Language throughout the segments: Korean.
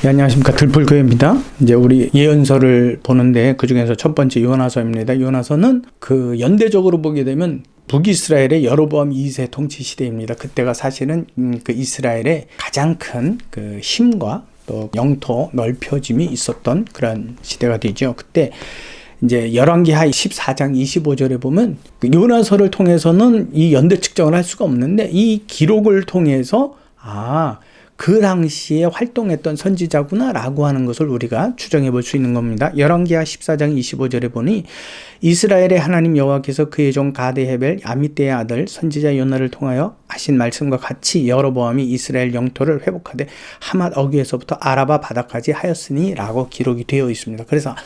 네, 안녕하십니까. 들풀교회입니다. 이제 우리 예언서를 보는데 그 중에서 첫 번째 요나서입니다. 요나서는 그 연대적으로 보게 되면 북이스라엘의 여로보암 2세 통치 시대입니다. 그때가 사실은 그 이스라엘의 가장 큰 그 힘과 또 영토 넓혀짐이 있었던 그런 시대가 되죠. 그때 이제 열왕기하 14장 25절에 보면 그 요나서를 통해서는 이 연대 측정을 할 수가 없는데 이 기록을 통해서 그 당시에 활동했던 선지자구나 라고 하는 것을 우리가 추정해 볼 수 있는 겁니다. 열왕기하 14장 25절에 보니 이스라엘의 하나님 여호와께서 그의 종 가데 헤벨 아미떼의 아들 선지자 요나를 통하여 하신 말씀과 같이 여로보암이 이스라엘 영토를 회복하되 하맛 어귀에서부터 아라바 바다까지 하였으니 라고 기록이 되어 있습니다. 그래서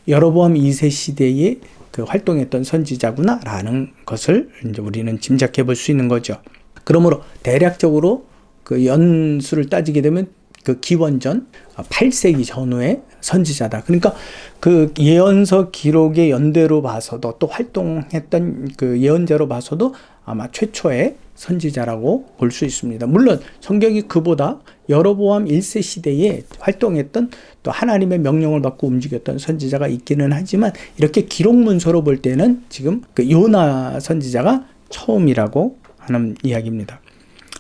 여로보암 2세 시대에 그 활동했던 선지자구나 라는 것을 이제 우리는 짐작해 볼 수 있는 거죠. 그러므로 대략적으로 그 연수를 따지게 되면 그 기원전 8세기 전후의 선지자다. 그러니까 그 예언서 기록의 연대로 봐서도 또 활동했던 그 예언자로 봐서도 아마 최초의 선지자라고 볼 수 있습니다. 물론 성경이 그보다 여로보암 1세 시대에 활동했던 또 하나님의 명령을 받고 움직였던 선지자가 있기는 하지만 이렇게 기록 문서로 볼 때는 지금 그 요나 선지자가 처음이라고 하는 이야기입니다.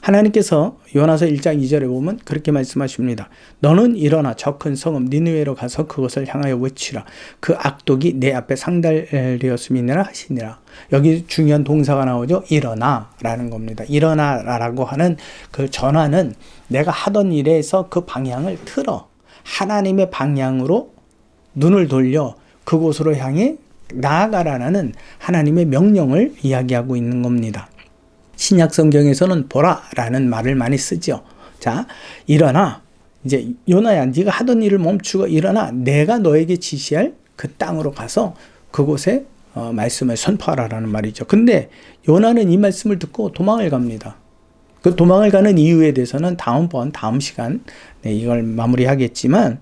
하나님께서 요나서 1장 2절에 보면 그렇게 말씀하십니다. 너는 일어나 저 큰 성읍 니느웨로 가서 그것을 향하여 외치라. 그 악독이 내 앞에 상달되었음이니라 하시니라. 여기 중요한 동사가 나오죠. 일어나 라는 겁니다. 일어나 라고 하는 그 전환은 내가 하던 일에서 그 방향을 틀어 하나님의 방향으로 눈을 돌려 그곳으로 향해 나아가라는 하나님의 명령을 이야기하고 있는 겁니다. 신약 성경에서는 보라라는 말을 많이 쓰죠. 자, 일어나. 이제 요나야, 네가 하던 일을 멈추고 일어나. 내가 너에게 지시할 그 땅으로 가서 그곳에 말씀을 선포하라라는 말이죠. 근데 요나는 이 말씀을 듣고 도망을 갑니다. 그 도망을 가는 이유에 대해서는 다음 시간 이걸 마무리하겠지만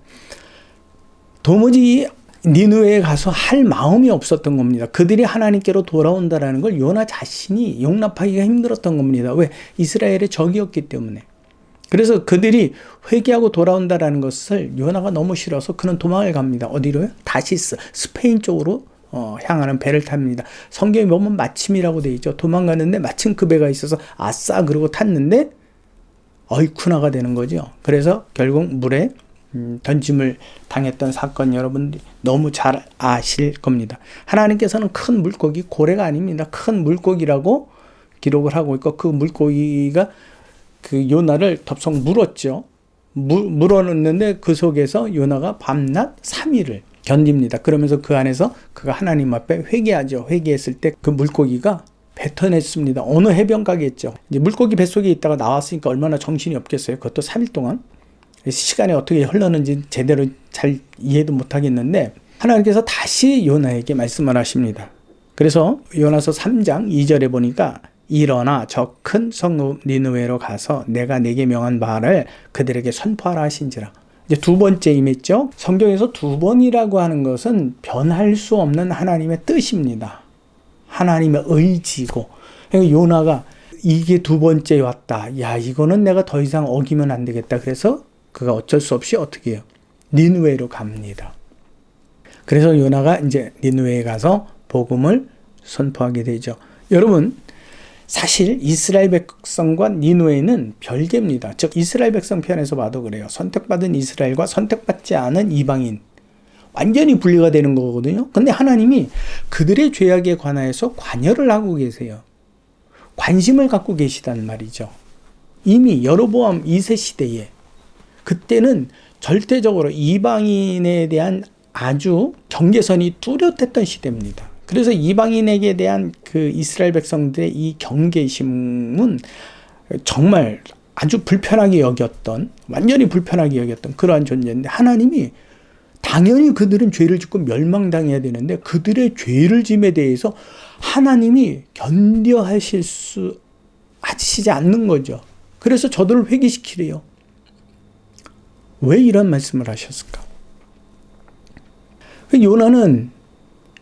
도무지 니느웨에 가서 할 마음이 없었던 겁니다. 그들이 하나님께로 돌아온다라는 걸 요나 자신이 용납하기가 힘들었던 겁니다. 왜? 이스라엘의 적이었기 때문에. 그래서 그들이 회개하고 돌아온다라는 것을 요나가 너무 싫어서 그는 도망을 갑니다. 어디로요? 다시스, 스페인 쪽으로 향하는 배를 탑니다. 성경에 보면 마침이라고 되어 있죠. 도망가는데 마침 그 배가 있어서 아싸 그러고 탔는데 어이쿠나가 되는 거죠. 그래서 결국 물에 던짐을 당했던 사건 여러분들이 너무 잘 아실 겁니다. 하나님께서는 큰 물고기, 고래가 아닙니다. 큰 물고기라고 기록을 하고 있고 그 물고기가 그 요나를 덥석 물었죠. 물어넣는데 그 속에서 요나가 밤낮 3일을 견딥니다. 그러면서 그 안에서 그가 하나님 앞에 회개하죠. 회개했을 때 그 물고기가 뱉어냈습니다. 어느 해변가겠죠. 이제 물고기 뱃속에 있다가 나왔으니까 얼마나 정신이 없겠어요. 그것도 3일 동안. 시간이 어떻게 흘렀는지 제대로 잘 이해도 못하겠는데 하나님께서 다시 요나에게 말씀을 하십니다. 그래서 요나서 3장 2절에 보니까 일어나 저 큰 성읍 니느웨로 가서 내가 내게 명한 바를 그들에게 선포하라 하신지라. 이제 두 번째 임했죠. 성경에서 두 번이라고 하는 것은 변할 수 없는 하나님의 뜻입니다. 하나님의 의지고. 그러니까 요나가 이게 두 번째 왔다. 야, 이거는 내가 더 이상 어기면 안 되겠다. 그래서 그가 어쩔 수 없이 어떻게 해요? 니느웨로 갑니다. 그래서 요나가 이제 니느웨에 가서 복음을 선포하게 되죠. 여러분, 사실 이스라엘 백성과 니느웨는 별개입니다. 즉 이스라엘 백성 편에서 봐도 그래요. 선택받은 이스라엘과 선택받지 않은 이방인. 완전히 분리가 되는 거거든요. 근데 하나님이 그들의 죄악에 관하여서 관여를 하고 계세요. 관심을 갖고 계시단 말이죠. 이미 여로보암 2세 시대에 그때는 절대적으로 이방인에 대한 아주 경계선이 뚜렷했던 시대입니다. 그래서 이방인에게 대한 그 이스라엘 백성들의 이 경계심은 정말 아주 불편하게 여겼던, 완전히 불편하게 여겼던 그러한 존재인데 하나님이 당연히 그들은 죄를 짓고 멸망당해야 되는데 그들의 죄를 짐에 대해서 하나님이 하시지 않는 거죠. 그래서 저들을 회개시키래요. 왜 이런 말씀을 하셨을까? 요나는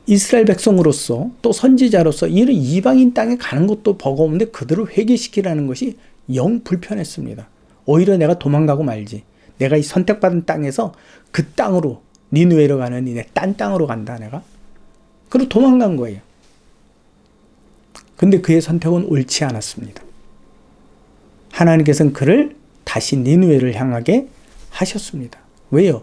이스라엘 백성으로서 또 선지자로서 이런 이방인 땅에 가는 것도 버거운데 그들을 회개시키라는 것이 영 불편했습니다. 오히려 내가 도망가고 말지. 내가 이 선택받은 땅에서 그 땅으로 니느웨로 가는 내 딴 땅으로 간다 내가. 그리고 도망간 거예요. 근데 그의 선택은 옳지 않았습니다. 하나님께서는 그를 다시 니느웨를 향하게 하셨습니다. 왜요?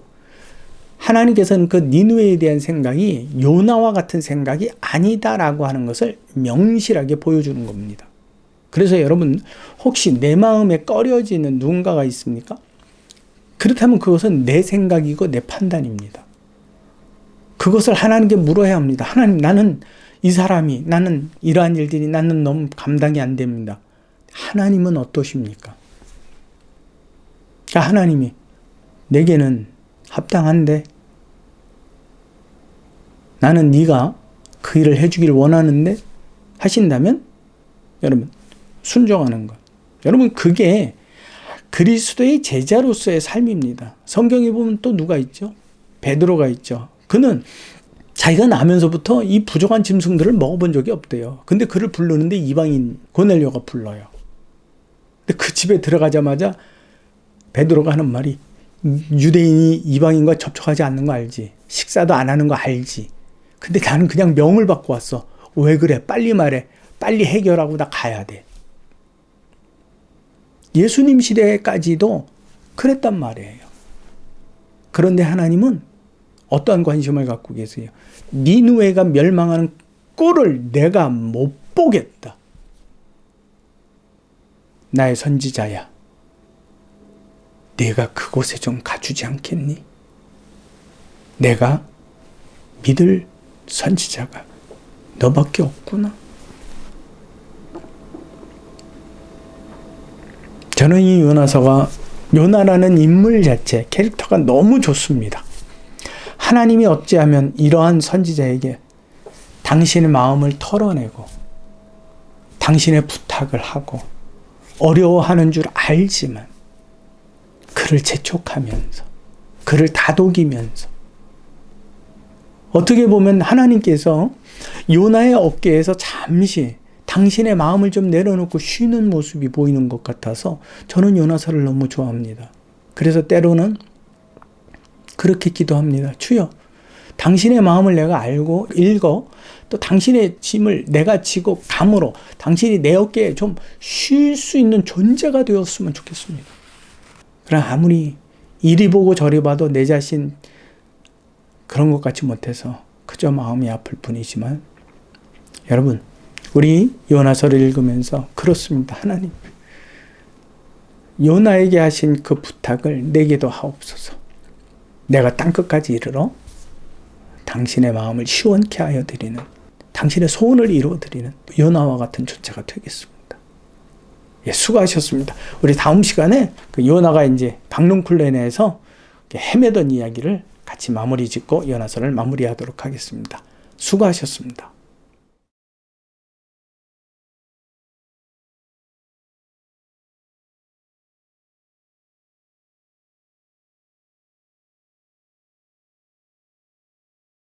하나님께서는 그 니느웨에 대한 생각이 요나와 같은 생각이 아니다라고 하는 것을 명실하게 보여주는 겁니다. 그래서 여러분 혹시 내 마음에 꺼려지는 누군가가 있습니까? 그렇다면 그것은 내 생각이고 내 판단입니다. 그것을 하나님께 물어야 합니다. 하나님, 나는 이 사람이, 나는 이러한 일들이 나는 너무 감당이 안 됩니다. 하나님은 어떠십니까? 하나님이 내게는 합당한데 나는 네가 그 일을 해주길 원하는데 하신다면 여러분 순종하는 것. 여러분 그게 그리스도의 제자로서의 삶입니다. 성경에 보면 또 누가 있죠? 베드로가 있죠. 그는 자기가 나면서부터 이 부족한 짐승들을 먹어본 적이 없대요. 근데 그를 부르는데 이방인 고넬료가 불러요. 근데 그 집에 들어가자마자 베드로가 하는 말이 유대인이 이방인과 접촉하지 않는 거 알지? 식사도 안 하는 거 알지? 근데 나는 그냥 명을 받고 왔어. 왜 그래? 빨리 말해. 빨리 해결하고 나 가야 돼. 예수님 시대까지도 그랬단 말이에요. 그런데 하나님은 어떠한 관심을 갖고 계세요? 니느웨가 멸망하는 꼴을 내가 못 보겠다. 나의 선지자야. 내가 그곳에 좀 가주지 않겠니? 내가 믿을 선지자가 너밖에 없구나. 저는 이 요나서가 요나라는 인물 자체, 캐릭터가 너무 좋습니다. 하나님이 어찌하면 이러한 선지자에게 당신의 마음을 털어내고 당신의 부탁을 하고 어려워하는 줄 알지만 그를 재촉하면서 그를 다독이면서 어떻게 보면 하나님께서 요나의 어깨에서 잠시 당신의 마음을 좀 내려놓고 쉬는 모습이 보이는 것 같아서 저는 요나서를 너무 좋아합니다. 그래서 때로는 그렇게 기도합니다. 주여, 당신의 마음을 내가 알고 읽어 또 당신의 짐을 내가 지고 감으로 당신이 내 어깨에 좀 쉴 수 있는 존재가 되었으면 좋겠습니다. 그럼 아무리 이리 보고 저리 봐도 내 자신 그런 것 같지 못해서 그저 마음이 아플 뿐이지만 여러분 우리 요나서를 읽으면서 그렇습니다. 하나님 요나에게 하신 그 부탁을 내게도 하옵소서. 내가 땅끝까지 이르러 당신의 마음을 시원케 하여 드리는 당신의 소원을 이루어 드리는 요나와 같은 존재가 되겠습니다. 예, 수고하셨습니다. 우리 다음 시간에 그 요나가 이제 박농쿨렌에서 헤매던 이야기를 같이 마무리 짓고 요나서를 마무리하도록 하겠습니다. 수고하셨습니다.